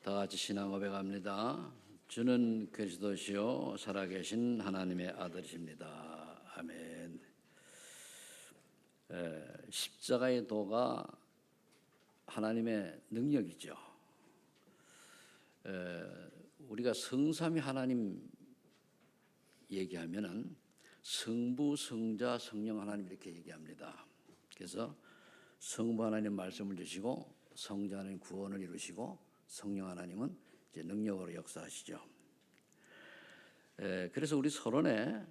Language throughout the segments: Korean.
다 같이 신앙 고백합니다. 주는 그리스도시요 살아계신 하나님의 아들이십니다. 아멘. 십자가의 도가 하나님의 능력이죠. 우리가 성삼위 하나님 얘기하면은 성부, 성자, 성령 하나님 이렇게 얘기합니다. 그래서 성부 하나님 말씀을 주시고 성자 하나님 구원을 이루시고 성령 하나님은 이제 능력으로 역사하시죠. 그래서 우리 서론에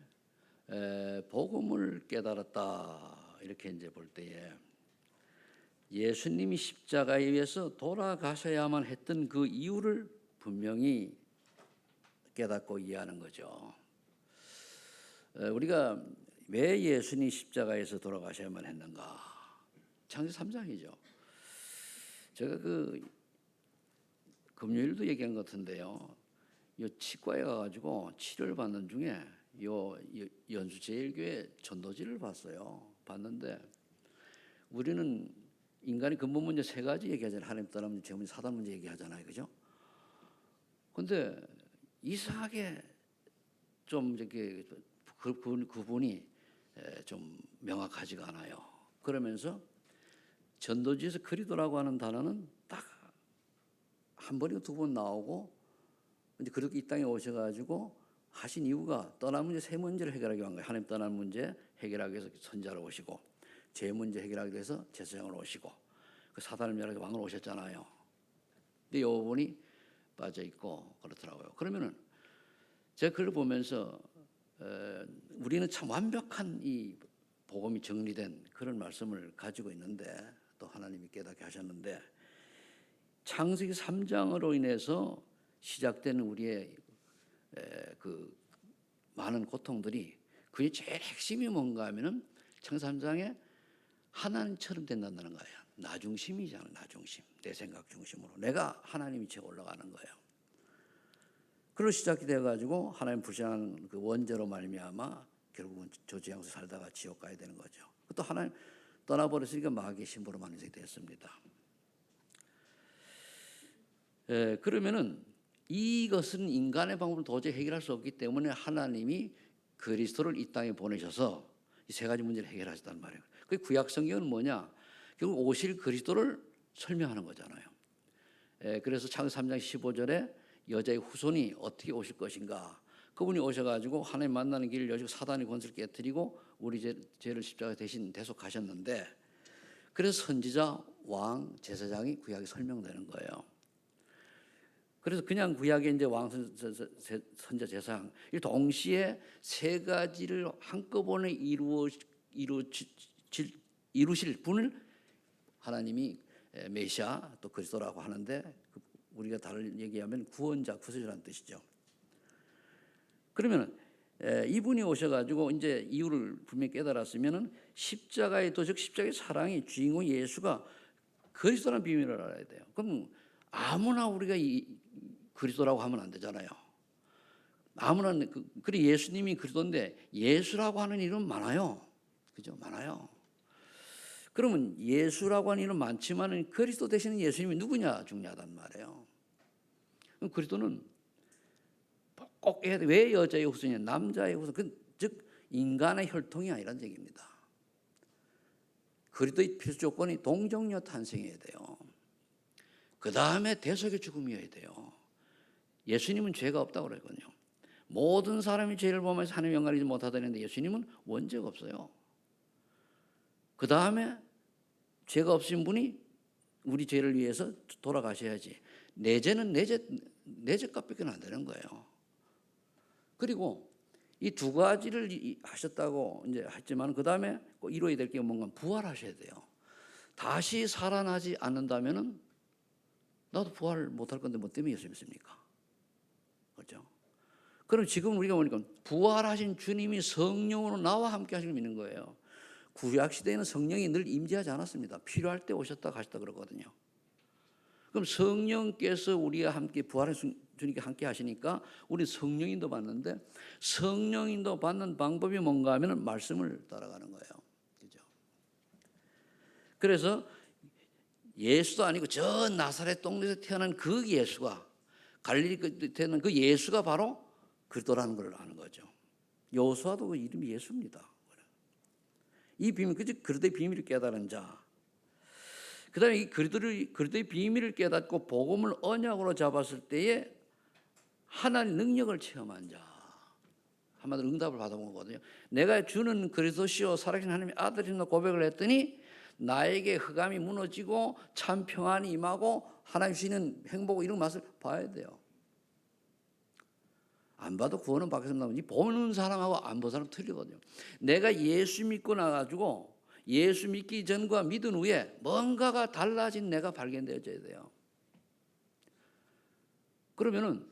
복음을 깨달았다 이렇게 이제 볼 때에 예수님이 십자가에 의해서 돌아가셔야만 했던 그 이유를 분명히 깨닫고 이해하는 거죠. 우리가 왜 예수님이 십자가에서 돌아가셔야만 했는가? 창세기 3장이죠. 제가 금요일도 얘기한 것 같은데요. 요 치과에 가가지고 치료를 받는 중에 요 연수제일교회 전도지를 봤는데 우리는 인간의 근본 문제 세 가지 얘기하잖아요. 하나님 떠난 문제, 죄 문제, 사단 문제 얘기하잖아요, 그죠? 근데 이상하게 좀 이렇게 그분이 좀 명확하지가 않아요. 그러면서 전도지에서 그리도라고 하는 단어는 딱 한 번이고 두 번 나오고 이제 그렇게 이 땅에 오셔가지고 하신 이유가 떠난 문제 세 문제를 해결하기 위한 거예요. 하나님 떠난 문제 해결하기 위해서 선자로 오시고 죄 문제 해결하기 위해서 제사장으로 오시고 그 사단을 멸하기 왕으로 오셨잖아요. 근데 이 부분이 빠져 있고 그렇더라고요. 그러면은 제가 그걸 보면서 우리는 참 완벽한 이 복음이 정리된 그런 말씀을 가지고 있는데 또 하나님이 깨닫게 하셨는데 창세기 3장으로 인해서 시작되는 우리의 그 많은 고통들이 그게 제일 핵심이 뭔가 하면은 창세기 3장에 하나님처럼 된다는 거예요. 나 중심이잖아요. 나 중심. 내 생각 중심으로. 내가 하나님이 제 올라가는 거예요. 그로 시작이 돼가지고 하나님 불신하는 그 원죄로 말미암아 결국은 저주양서 살다가 지옥 가야 되는 거죠. 또 하나님 떠나버렸으니까 마귀의 신부로만 인생이 됐습니다. 그러면은 이것은 인간의 방법으로 도저히 해결할 수 없기 때문에 하나님이 그리스도를 이 땅에 보내셔서 이 세 가지 문제를 해결하셨단 말이에요. 그 구약 성경은 뭐냐? 결국 오실 그리스도를 설명하는 거잖아요. 그래서 창세기 3장 15절에 여자의 후손이 어떻게 오실 것인가? 그분이 오셔가지고 하나님 만나는 길을 여시고 사단의 권세를 깨뜨리고 우리 죄를 십자가 대신 대속하셨는데 그래서 선지자, 왕, 제사장이 구약에 설명되는 거예요. 그래서 그냥 구약의 이제 왕, 선자, 제사장 이 동시에 세 가지를 한꺼번에 이루실 분을 하나님이 메시아 또 그리스도라고 하는데 우리가 다른 얘기하면 구원자, 구세주라는 뜻이죠. 그러면 이분이 오셔가지고 이제 이유를 분명히 깨달았으면은 십자가의 도적 십자가의 사랑이 주인공 예수가 그리스도라는 비밀을 알아야 돼요. 그럼 아무나 우리가 그리스도라고 하면 안 되잖아요. 아무나 그래 예수님이 그리스도인데 예수라고 하는 이름 많아요. 그죠? 많아요. 그러면 예수라고 하는 이름 많지만은 그리스도 되시는 예수님이 누구냐 중요하단 말이에요. 그럼 그리스도는 꼭 해야 돼. 왜 여자의 후손이냐? 남자의 후손. 즉 인간의 혈통이 아니란 얘기입니다. 그리스도의 필수 조건이 동정녀 탄생해야 돼요. 그 다음에 대속의 죽음이어야 돼요. 예수님은 죄가 없다고 그러거든요. 모든 사람이 죄를 범해서 하나님의 영광을 이루지 못하다는데 예수님은 원죄가 없어요. 그 다음에 죄가 없으신 분이 우리 죄를 위해서 돌아가셔야지. 내 죄는 내 죄값밖에 안 되는 거예요. 그리고 이 두 가지를 하셨다고 이제 했지만 그 다음에 꼭 이루어야 될 게 뭔가 부활하셔야 돼요. 다시 살아나지 않는다면은 나도 부활 못할 건데 뭐 때문에 예수 믿습니까? 그렇죠? 그럼 지금 우리가 보니까 부활하신 주님이 성령으로 나와 함께 하시는 믿는 거예요. 구약 시대에는 성령이 늘 임재하지 않았습니다. 필요할 때 오셨다 가셨다 그러거든요. 그럼 성령께서 우리와 함께 부활하신 주님께 함께 하시니까 우리 성령인도 받는데 성령인도 받는 방법이 뭔가 하면 말씀을 따라가는 거예요. 그죠? 그래서 예수도 아니고 저 나사렛 동네에서 태어난 그 예수가, 갈릴리 태어난 그 예수가 바로 그리스도라는 걸 아는 거죠. 여호수아도 그 이름이 예수입니다. 이 비밀, 그리스도의 비밀을 깨달은 자. 그다음에 이 그리스도의 비밀을 깨닫고 복음을 언약으로 잡았을 때에 하나님의 능력을 체험한 자. 한마디로 응답을 받아본 거거든요. 내가 주는 그리스도시요 살아계신 하나님의 아들이라 고백을 했더니 나에게 흑암이 무너지고 참 평안이 임하고 하나님 주시는 행복 이런 맛을 봐야 돼요. 안 봐도 구원은 받겠습니다. 이 보는 사람하고 안 보는 사람 틀리거든요. 내가 예수 믿고 나가지고 예수 믿기 전과 믿은 후에 뭔가가 달라진 내가 발견되어져야 돼요. 그러면은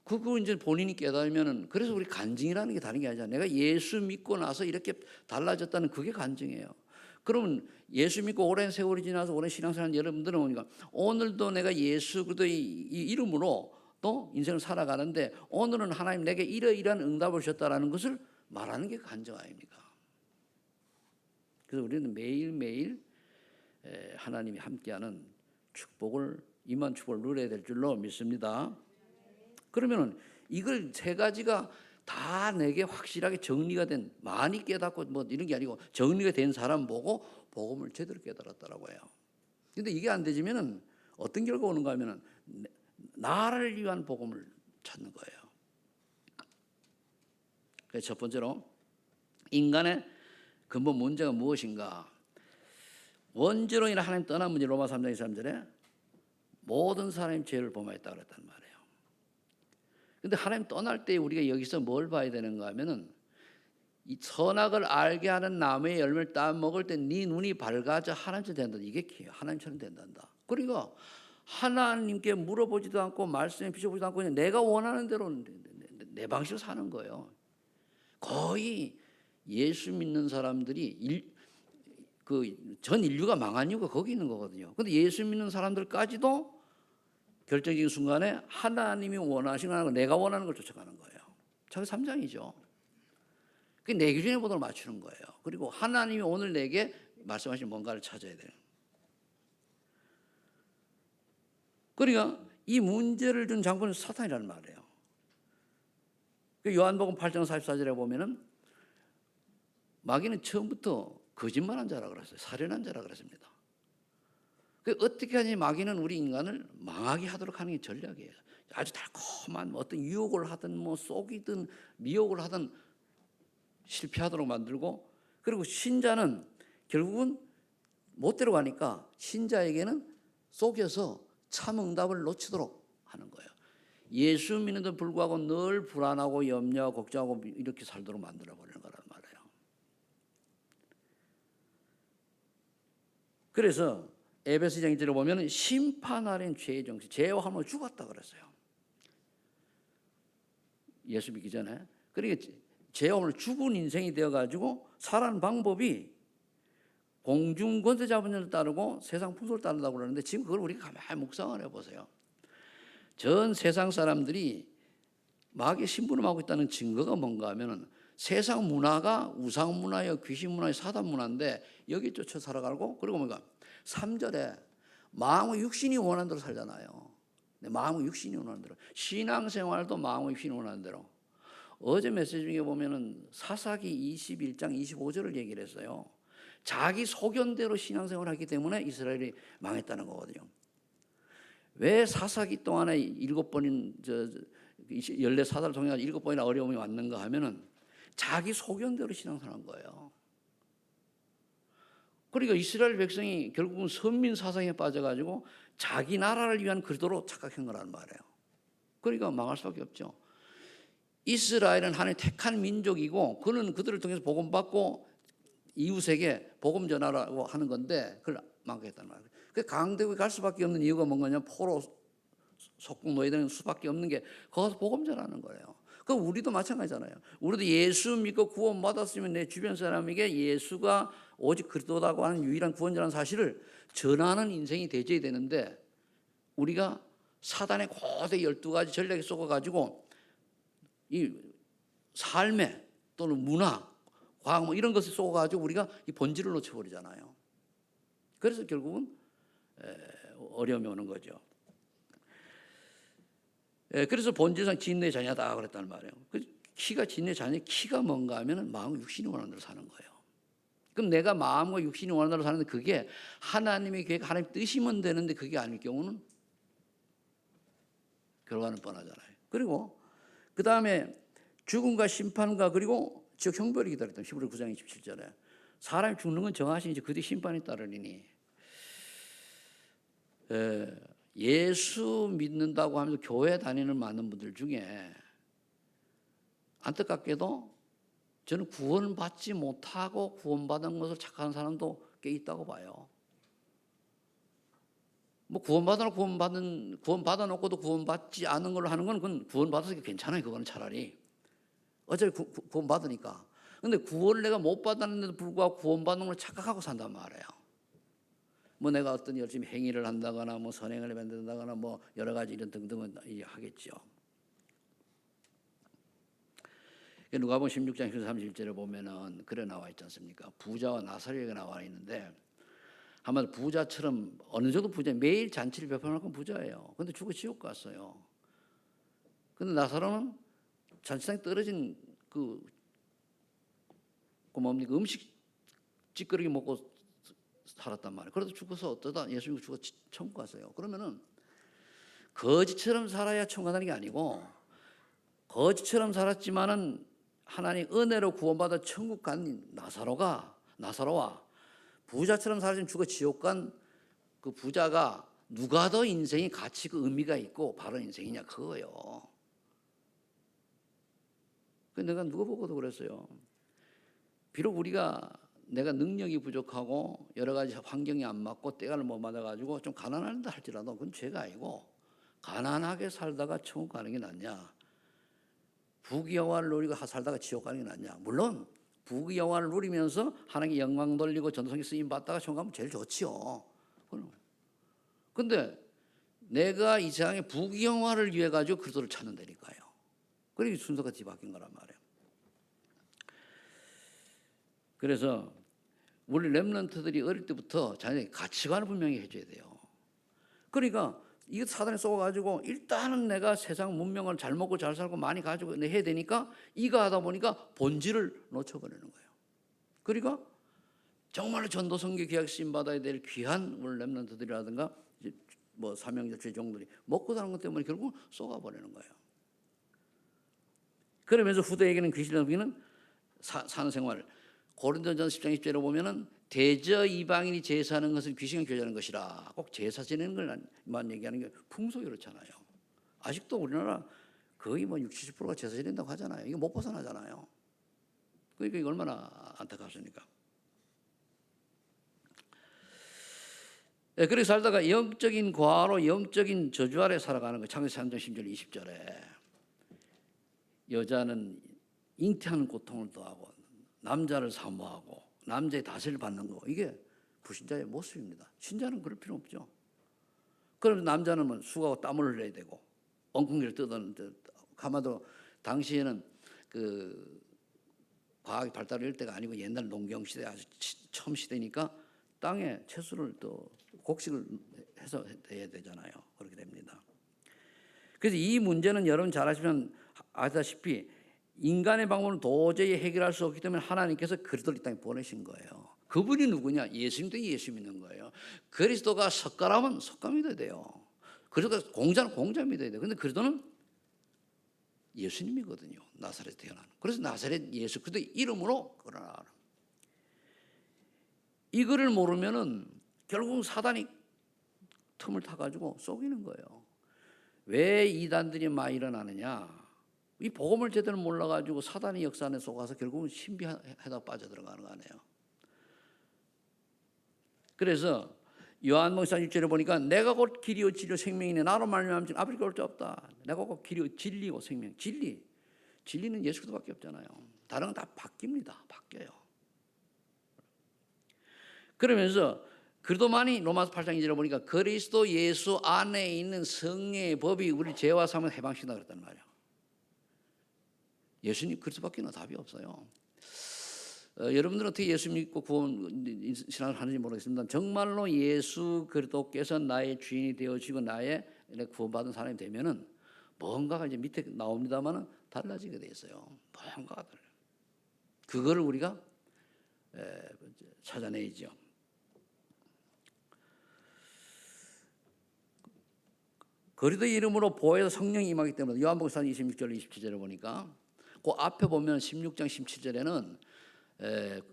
그거 이제 본인이 깨달으면은, 그래서 우리 간증이라는 게 다른 게 아니잖아요. 내가 예수 믿고 나서 이렇게 달라졌다는 그게 간증이에요. 그러면 예수 믿고 오랜 세월이 지나서 오랜 신앙생활 여러분들은 오니까 오늘도 내가 예수 그리스도의 이 이름으로 또 인생을 살아가는데 오늘은 하나님 내게 이러이러한 응답을 주셨다라는 것을 말하는 게 간증 아닙니까? 그래서 우리는 매일매일 하나님이 함께하는 축복을, 임한 축복을 누려야 될 줄로 믿습니다. 그러면은 이걸 세 가지가 다 내게 확실하게 정리가 된, 많이 깨닫고 뭐 이런 게 아니고 정리가 된 사람 보고 복음을 제대로 깨달았다라고 해요. 근데 이게 안 되지면은 어떤 결과가 오는가 하면은 나를 위한 복음을 찾는 거예요. 그래서 첫 번째로 인간의 근본 문제가 무엇인가? 원죄로 인해 하나님 떠난 문제, 로마 3장 23절에 모든 사람이 죄를 범하였다 그랬단 말이에요. 근데 하나님 떠날 때 우리가 여기서 뭘 봐야 되는가 하면은 이 선악을 알게 하는 나무의 열매를 따 먹을 때 네 눈이 밝아져 하나님처럼 된다. 이게 하나님처럼 된단다. 그러니까 하나님께 물어보지도 않고 말씀에 비춰보지도 않고 그냥 내가 원하는 대로 내 방식으로 사는 거예요. 거의 예수 믿는 사람들이 그 전 인류가 망한 이유가 거기 있는 거거든요. 근데 예수 믿는 사람들까지도 결정적인 순간에 하나님이 원하시는 거, 내가 원하는 걸 쫓아가는 거예요. 창세기 3장이죠. 그 내 기준에 보도록 맞추는 거예요. 그리고 하나님이 오늘 내게 말씀하신 뭔가를 찾아야 돼요. 그러니까 이 문제를 준 장군은 사탄이라는 말이에요. 그 요한복음 8장 44절에 보면은 마귀는 처음부터 거짓말한 자라 그랬어요. 살인한 자라 그랬습니다. 그 어떻게 하니 마귀는 우리 인간을 망하게 하도록 하는 게 전략이에요. 아주 달콤한 어떤 유혹을 하든 뭐 속이든 미혹을 하든 실패하도록 만들고, 그리고 신자는 결국은 못 데려가니까 신자에게는 속여서 참 응답을 놓치도록 하는 거예요. 예수 믿는데도 불구하고 늘 불안하고 염려하고 걱정하고 이렇게 살도록 만들어버리는 거란 말이에요. 그래서 에베소 2장 1절에 보면 심판하는 죄의 정신, 죄와 함으로 죽었다 그랬어요. 예수 믿기 전에. 그러니까 죄와 함으로 죽은 인생이 되어가지고 살아가는 방법이 공중 권세 잡은 자를 따르고 세상 풍속을 따른다고 그러는데 지금 그걸 우리가 가만히 묵상을 해보세요. 전 세상 사람들이 마귀의 심부름하고 있다는 증거가 뭔가 하면은 세상 문화가 우상 문화예요, 귀신 문화예요, 사단 문화인데 여기 쫓아 살아가고, 그리고 뭔가 3절에 마음의 육신이 원하는 대로 살잖아요. 마음의 육신이 원하는 대로. 신앙생활도 마음의 육신이 원하는 대로. 어제 메시지 중에 보면은 사사기 21장 25절을 얘기를 했어요. 자기 소견대로 신앙생활을 하기 때문에 이스라엘이 망했다는 거거든요. 왜 사사기 동안에 7번인 14사사를 통해 7번이나 어려움이 왔는가 하면은 자기 소견대로 신앙생활한 거예요. 그러니까 이스라엘 백성이 결국은 선민 사상에 빠져가지고 자기 나라를 위한 그리스도로 착각한 거란 말이에요. 그러니까 망할 수밖에 없죠. 이스라엘은 하나님 택한 민족이고 그는 그들을 통해서 복음 받고 이웃에게 복음 전하라고 하는 건데 그걸 망했단 말이에요. 그 강대국에 갈 수밖에 없는 이유가 뭔가냐, 포로 속국 노예되는 수밖에 없는 게 거기서 복음 전하는 거예요. 그 우리도 마찬가지잖아요. 우리도 예수 믿고 구원 받았으면 내 주변 사람에게 예수가 오직 그리스도라고 하는 유일한 구원자라는 사실을 전하는 인생이 되어야 되는데 우리가 사단의 고대 12가지 전략에 속아가지고 이 삶에 또는 문화, 과학 뭐 이런 것에 속아가지고 우리가 이 본질을 놓쳐버리잖아요. 그래서 결국은 어려움이 오는 거죠. 그래서 본질상 진의 자녀다 그랬단 말이에요. 키가 진의 자녀, 키가 뭔가 하면은 마음과 육신이 원하는 대로 사는 거예요. 그럼 내가 마음과 육신이 원하는 대로 사는데 그게 하나님의 계획, 하나님의 뜻이면 되는데 그게 아닐 경우는 결과는 뻔하잖아요. 그리고 그 다음에 죽음과 심판과 그리고 즉 형벌이 기다렸던 히브리 9장 27절에 사람이 죽는 건 정하신 이제 그뒤 심판이 따르리니 예수 믿는다고 하면서 교회 다니는 많은 분들 중에 안타깝게도 저는 구원받지 못하고 구원받은 것을 착각하는 사람도 꽤 있다고 봐요. 뭐 구원받아놓고도 구원받지 않은 걸로 하는 건 그건 구원받아서 괜찮아요. 그거는 차라리 어차피 구원받으니까. 근데 구원을 내가 못 받았는데도 불구하고 구원받는 걸 착각하고 산단 말이에요. 뭐 내가 어떤 열심히 행위를 한다거나 뭐 선행을 만든다거나 뭐 여러 가지 이런 등등은 하겠죠. 누가복음 16장 31절에 보면은 그래 나와 있지 않습니까? 부자와 나사로가 나와 있는데 한마디로 부자처럼 어느 정도 부자, 매일 잔치를 베풀어놓고 부자예요. 근데 죽어 지옥 갔어요. 근데 나사로는 잔치상에 떨어진 그 뭡니까 음식 찌꺼기 먹고 살았단 말이에요. 그래도 죽어서 어떠다 예수님 죽어 천국 갔어요. 그러면은 거지처럼 살아야 천국 가는 게 아니고 거지처럼 살았지만은 하나님 은혜로 구원받아 천국 간 나사로와 부자처럼 살았지만 죽어 지옥 간 그 부자가 누가 더 인생이 가치고 의미가 있고 바른 인생이냐 그거예요. 내가 누가 보고도 그랬어요. 비록 내가 능력이 부족하고 여러 가지 환경이 안 맞고 때가 못 맞아가지고 좀 가난하다 할지라도 그건 죄가 아니고 가난하게 살다가 천국 가는 게 낫냐 부귀영화를 누리고 살다가 지옥 가는 게 낫냐. 물론 부귀영화를 누리면서 하나님께 영광 돌리고 전도성에 쓰임 받다가 천국 가면 제일 좋지요. 근데 내가 이 세상에 부귀영화를 위해 가지고 그리스도를 찾는다니까요. 그러니 순서가 뒤바뀐 거란 말이에요. 그래서 우리 렘넌트들이 어릴 때부터 자녀에게 가치관을 분명히 해줘야 돼요. 그러니까 이거 사단에 쏘아가지고 일단은 내가 세상 문명을 잘 먹고 잘 살고 많이 가지고 해야 되니까 이거 하다 보니까 본질을 놓쳐버리는 거예요. 그러니까 정말로 전도 선교 귀하게 쓰임 받아야 될 귀한 우리 렘넌트들이라든가 뭐 사명자 제종들이 먹고 사는 것 때문에 결국 쏘아버리는 거예요. 그러면서 후대에게는 그리스도인은 사는 생활을 고린도전서 10장 10절에 보면은 대저 이방인이 제사하는 것은 귀신과 교제하는 것이라. 꼭 제사 지내는 걸만 얘기하는 게 풍속이 그렇잖아요. 아직도 우리나라 거의 뭐 60, 70%가 제사 지낸다고 하잖아요. 이거 못 벗어나잖아요. 그러니까 이거 얼마나 안타깝습니까? 그렇게 살다가 영적인 과로 영적인 저주 아래 살아가는 거예요. 창세기 3장 10절 20절에 여자는 잉태하는 고통을 더하고 남자를 사모하고 남자의 다스리를 받는 거 이게 불신자의 모습입니다. 신자는 그럴 필요 없죠. 그럼 남자는 뭐 수고하고 땀을 흘려야 되고 엉뚱기를 뜯었는데 가마도 당시에는 그 과학이 발달할 때가 아니고 옛날 농경 시대 아주 처음 시대니까 땅에 채소를 또 곡식을 해서 해야 되잖아요. 그렇게 됩니다. 그래서 이 문제는 여러분 잘 아시다시피 인간의 방법은 도저히 해결할 수 없기 때문에 하나님께서 그리스도를 이 땅에 보내신 거예요. 그분이 누구냐? 예수님도 예수 믿는 거예요. 그리스도가 석가라면 석가 믿어야 돼요. 그리스도가 공자는 공자 믿어야 돼요. 그런데 그리스도는 예수님이거든요. 나사렛에 태어난. 그래서 나사렛 예수 그리스도 이름으로 그러나 이거를 모르면은 결국 사단이 틈을 타가지고 속이는 거예요. 왜 이단들이 많이 일어나느냐? 이 복음을 제대로 몰라가지고 사단의 역사 안에 속아서 결국은 신비하다 빠져들어가는 거 아니에요. 그래서 요한복음 1절에 보니까 내가 곧 길이요 진리요 생명이네 나로 말미암아 아버지께 올 수 없다. 내가 곧 길이요 진리요 생명. 진리는 예수 그리스도밖에 없잖아요. 다른 건 다 바뀌어요. 그러면서 그리스도만이 로마서 8장 2절에 보니까 그리스도 예수 안에 있는 성령의 법이 우리 죄와 사함을 해방시킨다 그랬단 말이에요. 예수님 그리스도밖에는 답이 없어요. 여러분들은 어떻게 예수 믿고 구원 신앙을 하는지 모르겠습니다. 정말로 예수 그리스도께서 나의 주인이 되어지고 나의 구원받은 사람이 되면은 뭔가가 이제 밑에 나옵니다만은 달라지게 돼 있어요. 뭔가가 달라요. 그거를 우리가 찾아내야죠. 그리스도의 이름으로 보혜사 성령이 임하기 때문에 요한복음 4장 26절 27절을 보니까 그 앞에 보면 16장 17절에는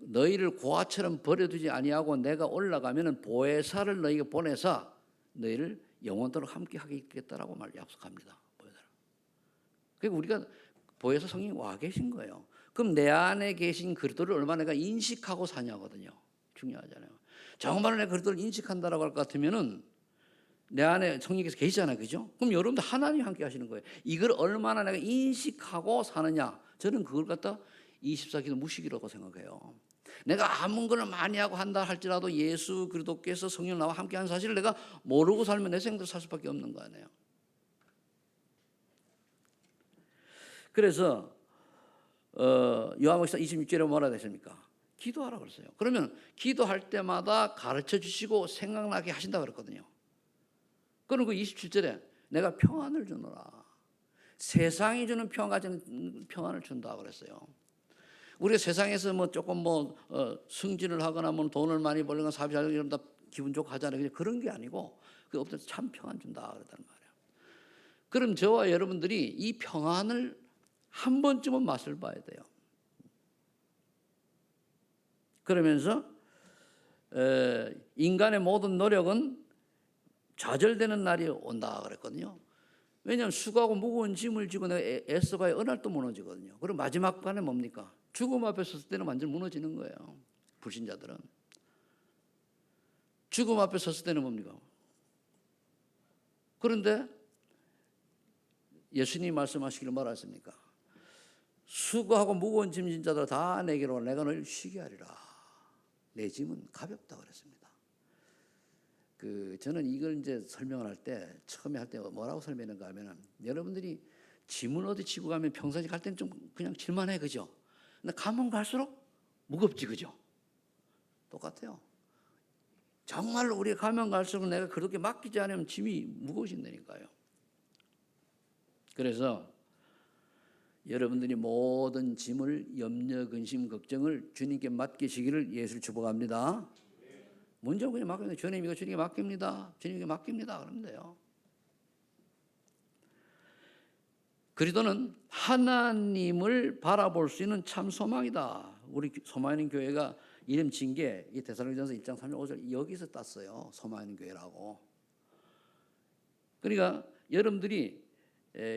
너희를 고아처럼 버려두지 아니하고 내가 올라가면은 보혜사를 너희에게 보내사 너희를 영원토록 함께 하겠다라고 약속합니다. 그러니까 우리가 보혜사 성령이 와 계신 거예요. 그럼 내 안에 계신 그리스도를 얼마나 내가 인식하고 사냐거든요. 중요하잖아요. 정말 내 그리스도를 인식한다라고 할 것 같으면은 내 안에 성령께서 계시잖아요. 그죠? 그럼 여러분들 하나님이 함께 하시는 거예요. 이걸 얼마나 내가 인식하고 사느냐. 저는 그걸 갖다 24기도 무식이라고 생각해요. 내가 아무 거를 많이 하고 한다 할지라도 예수 그리스도께서 성령 나와 함께 하는 사실을 내가 모르고 살면 내 생대로 살 수밖에 없는 거 아니에요. 그래서 요한복음 26절에 뭐라 되십니까? 기도하라 그랬어요. 그러면 기도할 때마다 가르쳐 주시고 생각나게 하신다 그랬거든요. 그리고 27절에 내가 평안을 주노라. 세상이 주는 평안을 준다 그랬어요. 우리가 세상에서 뭐 조금 승진을 하거나 뭐 돈을 많이 벌거나 사업이 잘 되면 다 기분 좋고 하잖아요. 그런 게 아니고 그 없어서 참 평안 준다 그랬단 말이에요. 그럼 저와 여러분들이 이 평안을 한 번쯤은 맛을 봐야 돼요. 그러면서 인간의 모든 노력은 좌절되는 날이 온다 그랬거든요. 왜냐하면 수고하고 무거운 짐을 지고 내가 애써봐야 어느 날도 무너지거든요. 그리고 마지막 반에 뭡니까? 죽음 앞에 섰을 때는 완전 무너지는 거예요. 불신자들은. 죽음 앞에 섰을 때는 뭡니까? 그런데 예수님이 말씀하시기를 뭐라했습니까? 수고하고 무거운 짐진 자들 다 내게로 내가 너를 쉬게 하리라. 내 짐은 가볍다 그랬습니다. 저는 이걸 이제 설명을 할 때 처음에 할 때 뭐라고 설명했는가 하면은 여러분들이 짐을 어디 지고 가면 평상시 갈 때는 좀 그냥 질만해 그죠? 근데 가면 갈수록 무겁지 그죠? 똑같아요. 정말로 우리가 가면 갈수록 내가 그렇게 맡기지 않으면 짐이 무거워진다니까요. 그래서 여러분들이 모든 짐을 염려, 근심, 걱정을 주님께 맡기시기를 예수를 축복합니다. 문제는 그냥 맡깁니다. 주님 이거 주님께 맡깁니다. 주님께 맡깁니다. 그러면 돼요. 그리스도는 하나님을 바라볼 수 있는 참 소망이다. 우리 소망 있는 교회가 이름 진 게 이 데살로니가전서 1장 3절 5절 여기서 땄어요. 소망 있는 교회라고. 그러니까 여러분들이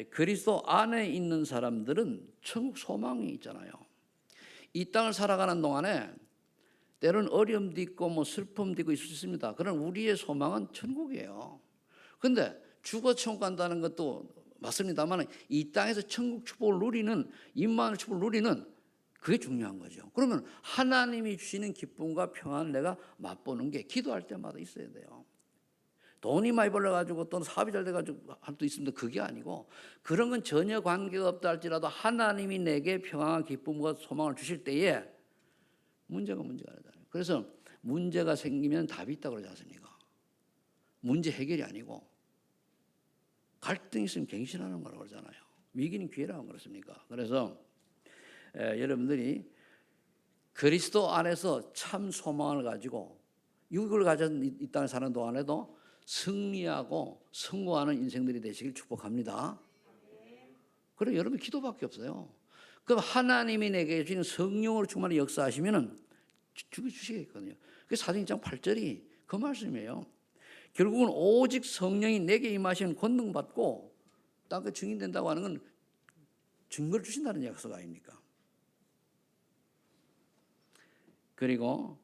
그리스도 안에 있는 사람들은 천국 소망이 있잖아요. 이 땅을 살아가는 동안에 때로는 어려움도 있고 슬픔도 있고 있을 수 있습니다. 그런 우리의 소망은 천국이에요. 그런데 죽어 천국 간다는 것도 맞습니다만 이 땅에서 천국 축복을 누리는 임마누엘 축복을 누리는 그게 중요한 거죠. 그러면 하나님이 주시는 기쁨과 평안을 내가 맛보는 게 기도할 때마다 있어야 돼요. 돈이 많이 벌어가지고 또는 사업이 잘 돼가지고 할 수도 있습니다. 그게 아니고 그런 건 전혀 관계가 없다 할지라도 하나님이 내게 평안한 기쁨과 소망을 주실 때에 문제가 아니잖아요. 그래서 문제가 생기면 답이 있다고 그러지 않습니까? 문제 해결이 아니고 갈등이 있으면 갱신하는 거라고 그러잖아요. 위기는 기회라고 그렇습니까? 그래서 여러분들이 그리스도 안에서 참 소망을 가지고 육을 가진 이 땅에 사는 동안에도 승리하고 성공하는 인생들이 되시길 축복합니다. 그럼 여러분 기도밖에 없어요. 그럼 하나님이 내게 주시는 성령으로 충만히 역사하시면은 주시겠거든요. 그 사도행 1장 8절이 그 말씀이에요. 결국은 오직 성령이 내게 임하시면 권능받고 땅에 증인된다고 하는 건 증거를 주신다는 약속 아닙니까? 그리고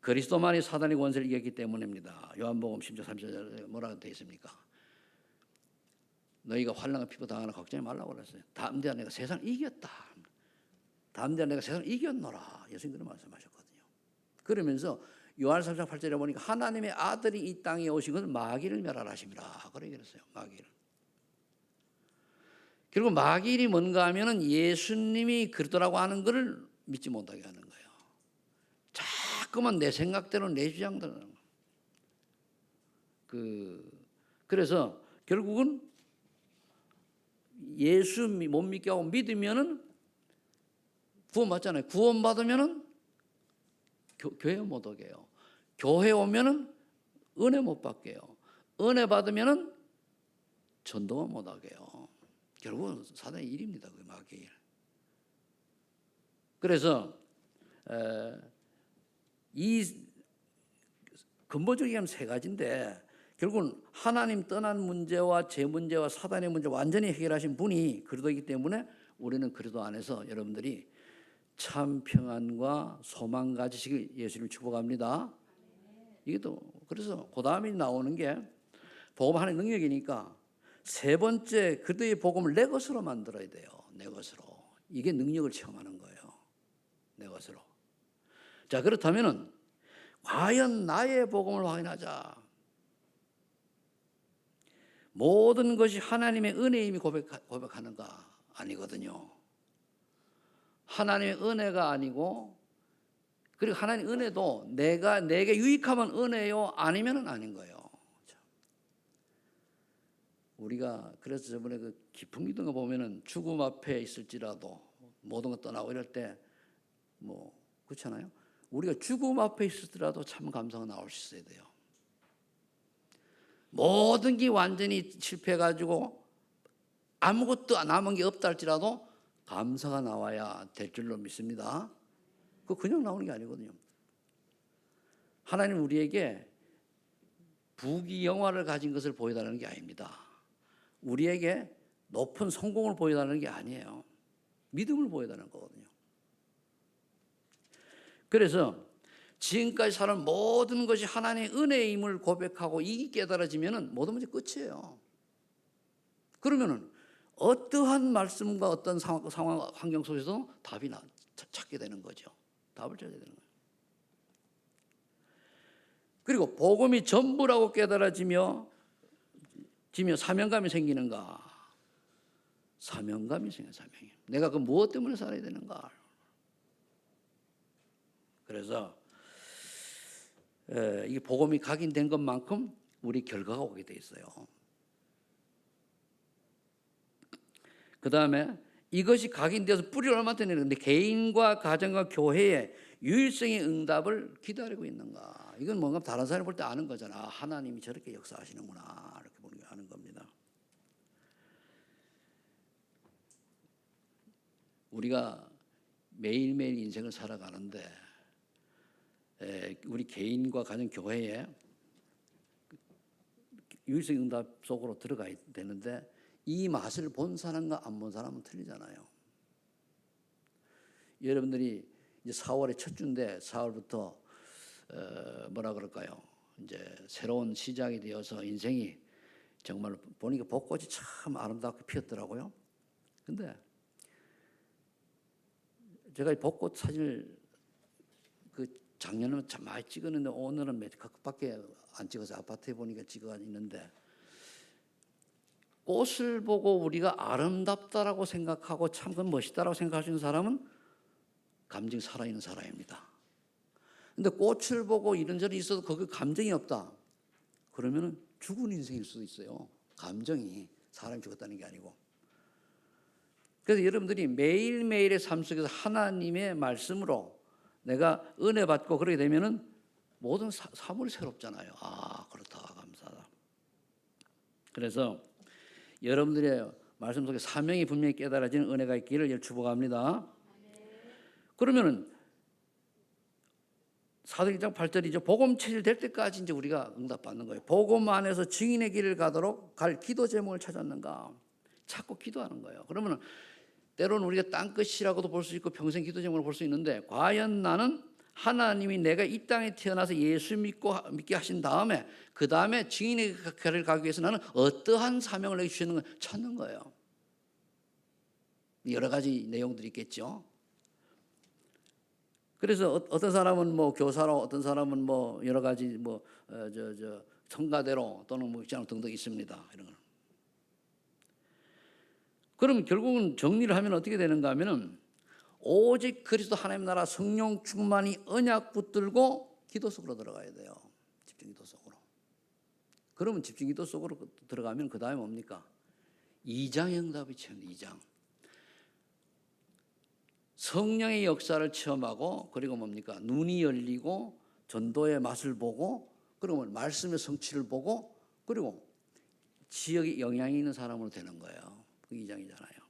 그리스도만이 사단의 권세를 이겼기 때문입니다. 요한복음 10장 3절에 뭐라고 되어 있습니까? 너희가 환난과 피고 당하나 걱정하지 말라고 그랬어요. 담대하 내가 세상을 이겼다. 담대하 내가 세상을 이겼노라. 예수님 그런 말씀하셨거든요. 그러면서 요한복음 3장 8절에 보니까 하나님의 아들이 이 땅에 오신 것은 마귀를 멸하라심이라. 그렇게 그랬어요. 마귀를. 결국 마귀일이 뭔가 하면은 예수님이 그리스도라고 하는 것을 믿지 못하게 하는 거예요. 자꾸만 내 생각대로 내 주장대로. 그래서 결국은 예수 못 믿게 하고 믿으면은 구원받잖아요. 구원받으면은 교회 못 오게 해요. 교회 오면은 은혜 못 받게 해요. 은혜 받으면은 전도가 못 하게 해요. 결국은 사단의 일입니다. 그 마귀의 일. 그래서 이 근본적인 건 세 가지인데 결국은 하나님 떠난 문제와 제 문제와 사단의 문제 완전히 해결하신 분이 그리스도이기 때문에 우리는 그리스도 안에서 여러분들이 참 평안과 소망 가지시길 예수를 축복합니다. 이게 또 그래서 그 다음에 나오는 게 복음 하나의 능력이니까 세 번째 그리스도의 복음을 내 것으로 만들어야 돼요. 내 것으로. 이게 능력을 체험하는 거예요. 내 것으로. 자, 그렇다면은 과연 나의 복음을 확인하자. 모든 것이 하나님의 은혜임이 고백하는가? 아니거든요. 하나님의 은혜가 아니고, 그리고 하나님의 은혜도 내게 유익하면 은혜요, 아니면은 아닌 거예요. 우리가 그래서 저번에 그 깊은 믿음을 보면은 죽음 앞에 있을지라도 모든 것 떠나고 이럴 때 뭐 그렇잖아요. 우리가 죽음 앞에 있을지라도 참 감사가 나올 수 있어야 돼요. 모든 게 완전히 실패해가지고 아무것도 남은 게 없다 할지라도 감사가 나와야 될 줄로 믿습니다. 그거 그냥 나오는 게 아니거든요. 하나님 우리에게 부귀영화를 가진 것을 보여달라는 게 아닙니다. 우리에게 높은 성공을 보여달라는 게 아니에요. 믿음을 보여달라는 거거든요. 그래서 지금까지 살은 모든 것이 하나님의 은혜임을 고백하고 이게 깨달아지면 모든 문제 끝이에요. 그러면은 어떠한 말씀과 어떤 상황 환경 속에서 답이 찾게 되는 거죠. 답을 찾게 되는 거예요. 그리고 복음이 전부라고 깨달아지며 사명감이 생기는가? 사명감이 생겨요. 사명이. 내가 그 무엇 때문에 살아야 되는가? 그래서 이게 복음이 각인된 것만큼 우리 결과가 오게 돼 있어요. 그 다음에 이것이 각인되어서 뿌리를 얼마나 내는데 개인과 가정과 교회의 유일성의 응답을 기다리고 있는가? 이건 뭔가 다른 사람이 볼 때 아는 거잖아. 하나님이 저렇게 역사하시는구나 이렇게 보는 게 아는 겁니다. 우리가 매일매일 인생을 살아가는데 우리 개인과 가정 교회에 유일성 응답 속으로 들어가야 되는데 이 맛을 본 사람과 안 본 사람은 틀리잖아요. 여러분들이 이제 4월의 첫 주인데 4월부터 뭐라 그럴까요? 이제 새로운 시작이 되어서 인생이 정말 보니까 벚꽃이 참 아름답게 피었더라고요. 근데 제가 이 벚꽃 사진을 그 작년에는 참 많이 찍었는데 오늘은 몇 밖에 안 찍어서 아파트에 보니까 찍어 있는데 꽃을 보고 우리가 아름답다라고 생각하고 참 그건 멋있다라고 생각하시는 사람은 감정이 살아있는 사람입니다. 근데 꽃을 보고 이런저런 있어도 거기 감정이 없다. 그러면은 죽은 인생일 수도 있어요. 감정이 사람이 죽었다는 게 아니고. 그래서 여러분들이 매일매일의 삶 속에서 하나님의 말씀으로 내가 은혜 받고 그러게 되면은 모든 사물이 새롭잖아요. 아, 그렇다. 감사하다. 그래서 여러분들의 말씀 속에 사명이 분명히 깨달아지는 은혜가 있기를 축복합니다. 그러면은 사도행전 8절이죠. 복음 체질될 때까지 이제 우리가 응답받는 거예요. 복음 안에서 증인의 길을 가도록 갈 기도 제목을 찾았는가? 찾고 기도하는 거예요. 그러면은 때로는 우리가 땅끝이라고도 볼 수 있고 평생 기도 제목을 볼 수 있는데 과연 나는 하나님이 내가 이 땅에 태어나서 예수 믿게 하신 다음에 그 다음에 증인의 길을 가기 위해서 나는 어떠한 사명을 내게 주시는 걸 찾는 거예요. 여러 가지 내용들이 있겠죠. 그래서 어떤 사람은 뭐 교사로, 어떤 사람은 뭐 여러 가지 뭐 성가대로 또는 뭐 등등 있습니다. 이런 거. 그럼 결국은 정리를 하면 어떻게 되는가 하면은 오직 그리스도 하나님 나라 성령 충만이 언약 붙들고 기도 속으로 들어가야 돼요. 집중 기도 속으로. 그러면 집중 기도 속으로 들어가면 그 다음에 뭡니까? 2장의 응답이 체험돼. 2장. 성령의 역사를 체험하고, 그리고 뭡니까? 눈이 열리고 전도의 맛을 보고, 그리고 말씀의 성취를 보고, 그리고 지역에 영향이 있는 사람으로 되는 거예요. 그 2장이잖아요.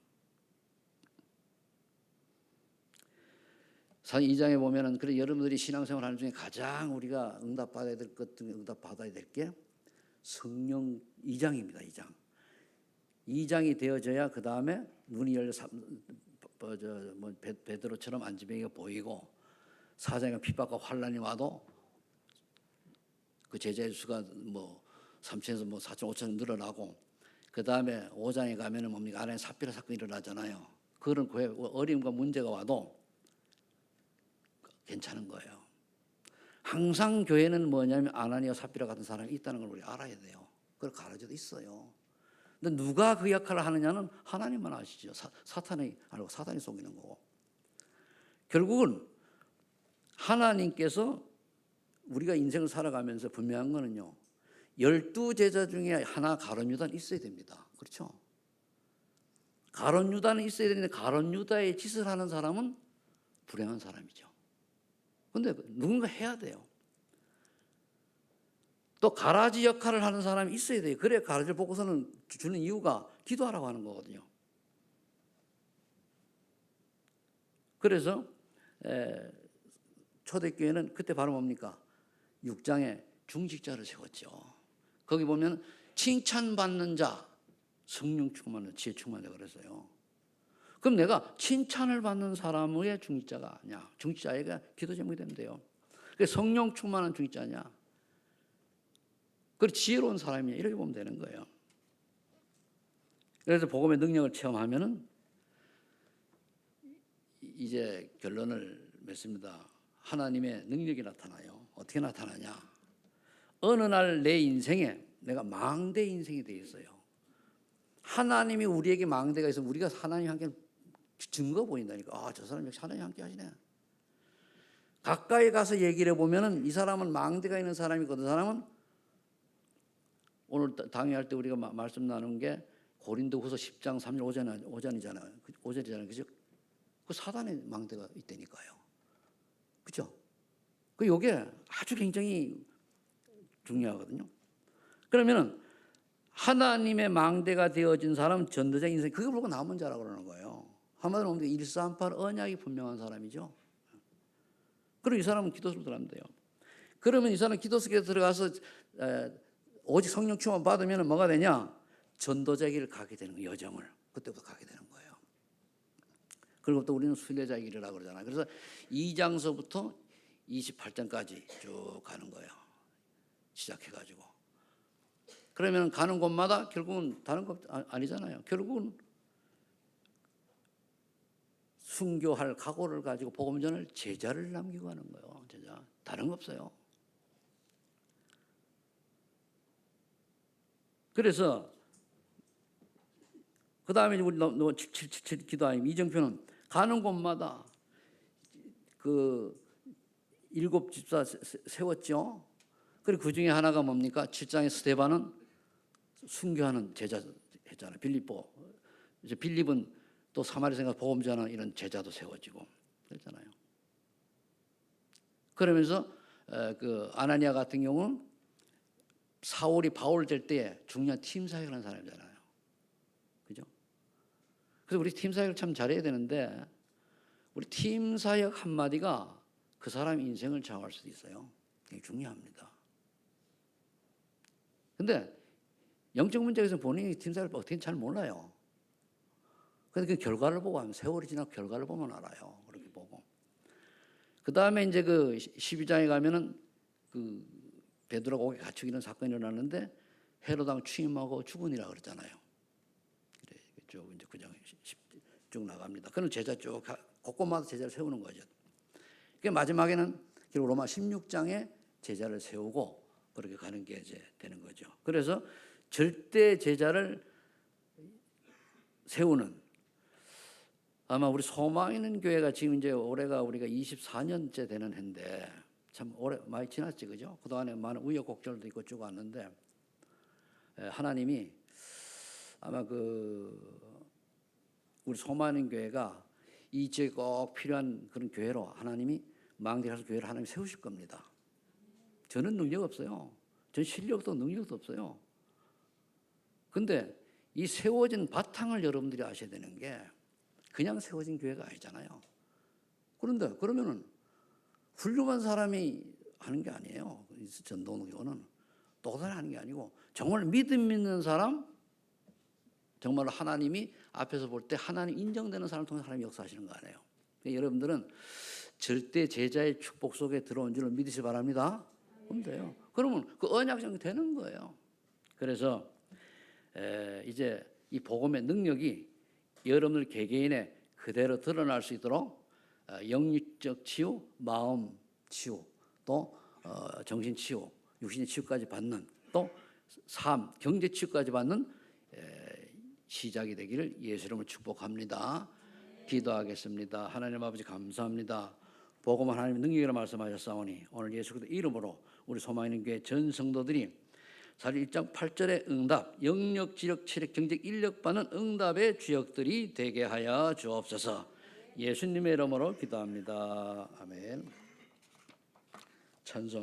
2장에 보면은, 그래 여러분들이 신앙생활 하는 중에 가장 우리가 응답받아야 될 것 중에 응답받아야 될 게 성령 2장입니다. 2장. 2장이 되어져야 그 다음에 눈이 열려 베드로처럼 안지뱅이가 보이고, 4장에 핍박과 환란이 와도 그 제자의 수가 뭐 3천에서 뭐 4천 5천 늘어나고, 그 다음에 5장에 가면은 뭡니까? 아나니아 삽비라 사건이 일어나잖아요. 그런 어려움과 문제가 와도 괜찮은 거예요. 항상 교회는 뭐냐면 아나니아 삽비라 같은 사람이 있다는 걸 우리 알아야 돼요. 그걸 가르쳐도 있어요. 근데 누가 그 역할을 하느냐는 하나님만 아시죠. 사탄이 알고 사탄이 속이는 거고. 결국은 하나님께서 우리가 인생을 살아가면서 분명한 거는요, 12제자 중에 하나 가룟 유다는 있어야 됩니다. 그렇죠? 가룟 유다는 있어야 되는데 가룟 유다의 짓을 하는 사람은 불행한 사람이죠. 근데 누군가 해야 돼요. 또 가라지 역할을 하는 사람이 있어야 돼요. 그래야 가라지를 보고서는 주는 이유가 기도하라고 하는 거거든요. 그래서 초대교회는 그때 바로 뭡니까? 6장에 중직자를 세웠죠. 거기 보면 칭찬받는 자, 성령 충만한 지혜 충만자 그랬어요. 그럼 내가 칭찬을 받는 사람의 중직자가 아니야. 중직자에게 기도 제목이 된대요. 그래서 성령 충만한 중직자냐? 그리고 지혜로운 사람이냐? 이렇게 보면 되는 거예요. 그래서 복음의 능력을 체험하면은 이제 결론을 맺습니다. 하나님의 능력이 나타나요. 어떻게 나타나냐? 어느 날 내 인생에 내가 망대 인생이 되어 있어요. 하나님이 우리에게 망대가 있으면 우리가 하나님 함께 증거 보인다니까. 아, 저 사람 역시 하나님 함께 하시네. 가까이 가서 얘기를 해보면은 이 사람은 망대가 있는 사람이거든. 그 사람은 오늘 강의할 때 우리가 말씀 나눈 게 고린도후서 10장 3절 오전이잖아요. 오전이잖아요. 그죠? 그 사단의 망대가 있다니까요. 그죠? 그 요게 아주 굉장히 중요하거든요. 그러면은 하나님의 망대가 되어진 사람 전도자 인생 그걸 보고 남은 자라고 그러는 거예요. 한마디로 보면 138 언약이 분명한 사람이죠. 그리고 이 사람은 기도 속에 들어가면 돼요. 그러면 이 사람 기도 속에 들어가서 오직 성령 충만 받으면 뭐가 되냐? 전도자 길을 가게 되는 거예요. 여정을 그때부터 가게 되는 거예요. 그리고 또 우리는 순례자 길이라고 그러잖아요. 그래서 2장서부터 28장까지 쭉 가는 거예요. 시작해가지고. 그러면 가는 곳마다 결국은 다른 것 아니잖아요. 결국은 순교할 각오를 가지고 복음전을 제자를 남기고 가는 거예요. 제자. 다른 거 없어요. 그래서 그 다음에 우리 7 기도하님 이정표는 가는 곳마다 그 7 집사 세웠죠. 그리고 그 중에 하나가 뭡니까? 7장의 스데반은 순교하는 제자 했잖아요. 빌립보. 이제 빌립은 또 사마리아가 복음 전하는 이런 제자도 세워지고 그랬잖아요. 그러면서 그 아나니아 같은 경우는 사울이 바울 될 때 중요한 팀 사역을 하는 사람이잖아요. 그죠? 그래서 우리 팀 사역을 참 잘해야 되는데 우리 팀 사역 한마디가 그 사람 인생을 좌우할 수도 있어요. 되게 중요합니다. 근데 영적 문제에서 본인이 팀 사역을 어떻게 잘 몰라요. 근데 그 결과를 보고 하면 세월이 지나고 결과를 보면 알아요. 그렇게 보고. 그 다음에 이제 그 12장에 가면은 그 베드로가 옥에 갇히고 이런 사건이 일어났는데 헤로당 취임하고 죽으니라 그랬잖아요. 그래, 쭉 이제 그 장 쭉 나갑니다. 그는 제자 쭉 곳곳마다 제자를 세우는 거죠. 그 마지막에는 결국 로마 16장에 제자를 세우고 그렇게 가는 게 이제 되는 거죠. 그래서 절대 제자를 세우는 아마 우리 소망 있는 교회가 지금 이제 올해가 우리가 24년째 되는 해인데 참 오래 많이 지났지, 그죠? 그동안에 많은 우여곡절도 있고 쭉 왔는데 하나님이 아마 우리 소망 있는 교회가 이 지역에 꼭 필요한 그런 교회로 하나님이 망대가서 교회를 하나님 세우실 겁니다. 저는 능력 없어요. 전 실력도 능력도 없어요. 근데 이 세워진 바탕을 여러분들이 아셔야 되는 게 그냥 세워진 교회가 아니잖아요. 그런데 그러면은 훌륭한 사람이 하는 게 아니에요. 전도교는 또 다른 하는 게 아니고 정말 믿음 있는 사람, 정말 하나님이 앞에서 볼 때 하나님 인정되는 사람을 통해서 하나님이 역사하시는 거 아니에요. 그러니까 여러분들은 절대 제자의 축복 속에 들어온 줄을 믿으시 바랍니다. 그럼 돼요. 그러면 그 언약성이 되는 거예요. 그래서 이제 이 복음의 능력이 여러분들 개개인에 그대로 드러날 수 있도록 영적 치유, 마음 치유, 또 정신 치유, 육신의 치유까지 받는, 또 삶, 경제 치유까지 받는 시작이 되기를 예수 이름으로 축복합니다. 기도하겠습니다. 하나님 아버지 감사합니다. 복음 하나님의 능력이라 말씀하셨사오니 오늘 예수 그리스도 이름으로 우리 소망 있는 교회 전 성도들이 사실 1장 8절의 응답, 영력, 지력, 체력, 경제, 인력 받는 응답의 주역들이 되게 하여 주옵소서. 예수님의 이름으로 기도합니다. 아멘. 찬송.